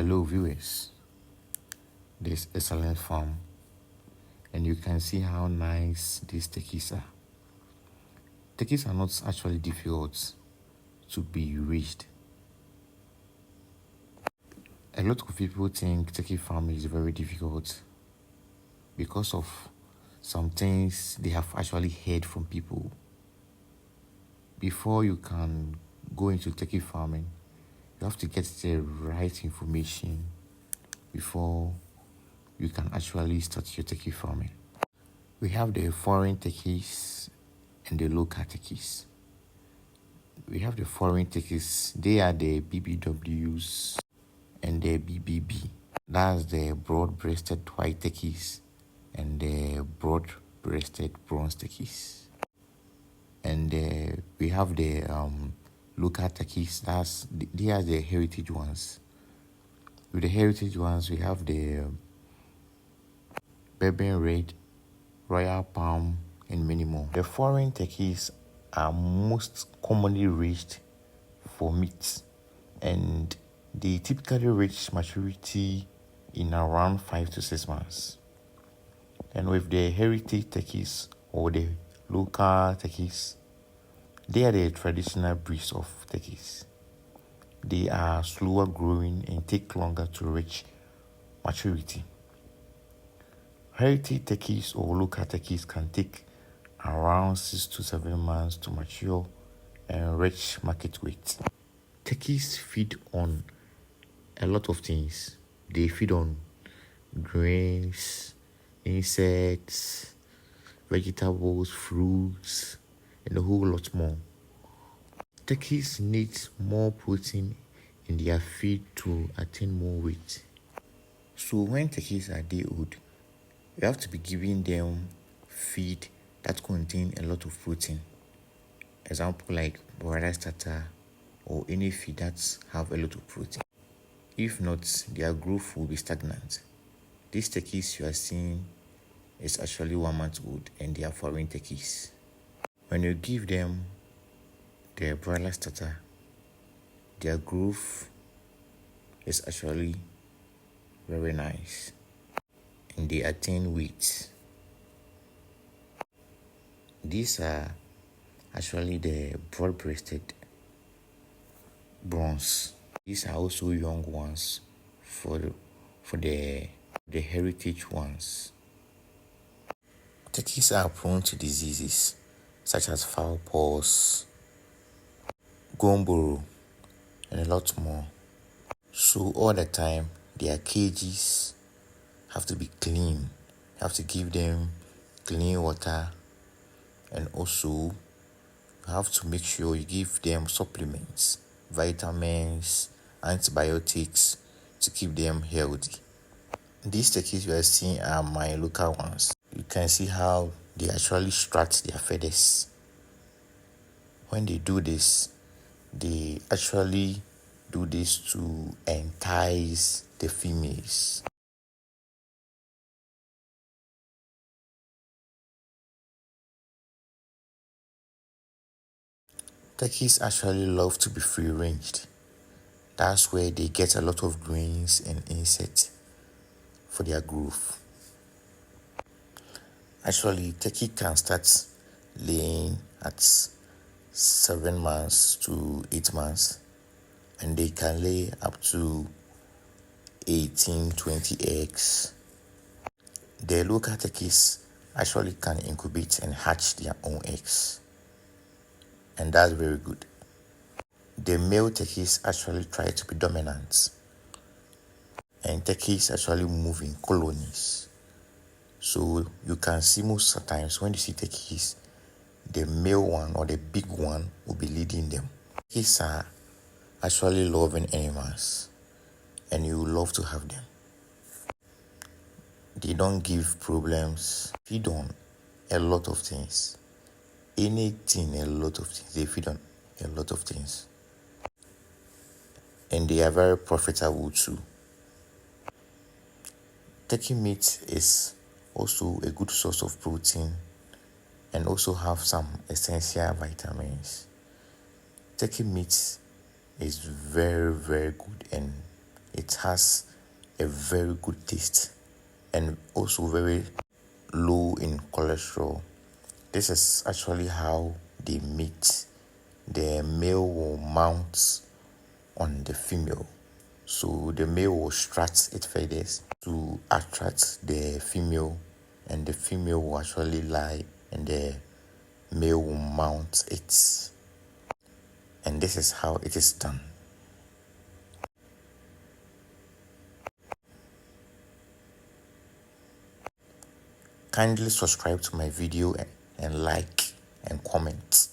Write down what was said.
Hello viewers, this is excellent farm and you can see how nice these turkeys are. Turkeys are not actually difficult to be raised. A lot of people think turkey farming is very difficult because of some things they have actually heard from people. Before you can go into turkey farming, you have to get the right information before you can actually start your turkey farming. We have the foreign turkeys and the local turkeys. We have the foreign turkeys, they are the BBWs and the BBB. That's the broad-breasted white turkeys and the broad-breasted bronze turkeys. And we have the local turkeys, they are the heritage ones. With the heritage ones, we have the Bourbon Red, Royal Palm, and many more. The foreign turkeys are most commonly raised for meat, and they typically reach maturity in around 5 to 6 months. And with the heritage turkeys or the local turkeys, they are the traditional breeds of turkeys. They are slower growing and take longer to reach maturity. Heritage turkeys or local turkeys can take around 6 to 7 months to mature and reach market weight. Turkeys feed on a lot of things. They feed on grains, insects, vegetables, fruits, and a whole lot more. Turkeys need more protein in their feed to attain more weight. So when turkeys are day old, you have to be giving them feed that contain a lot of protein. Example like broiler starter or any feed that have a lot of protein. If not, their growth will be stagnant. These turkeys you are seeing is actually 1 month old and they are foreign turkeys. When you give them the broiler starter, their growth is actually very nice and they attain weight. These are actually the broad-breasted bronze. These are also young ones for the heritage ones. Turkeys are prone to diseases such as fowl pox, gumboro, and a lot more. So all the time, their cages have to be clean. You have to give them clean water, and also you have to make sure you give them supplements, vitamins, antibiotics to keep them healthy. These turkeys you are seeing are my local ones. You can see how they actually strut their feathers. When they do this, they actually do this to entice the females. Turkeys actually love to be free-ranged. That's where they get a lot of grains and insects for their growth. Actually, turkey can start laying at 7 months to 8 months, and they can lay up to 18-20 eggs. The local turkeys actually can incubate and hatch their own eggs, and that's very good. The male turkeys actually try to be dominant, and turkeys actually move in colonies. So you can see most of the times when you see turkeys, the male one or the big one will be leading them. Turkeys are actually loving animals, and you love to have them. They don't give problems. Feed on a lot of things. Anything, a lot of things. They feed on a lot of things. And they are very profitable too. Turkey meat is also a good source of protein and also have some essential vitamins. Turkey meat is very, very good and it has a very good taste and also very low in cholesterol. This is actually how they mate. The male will mount on the female. So the male will strut its feathers to attract the female, and the female will actually lie and the male will mount it. And this is how it is done. Kindly subscribe to my video and like and comment.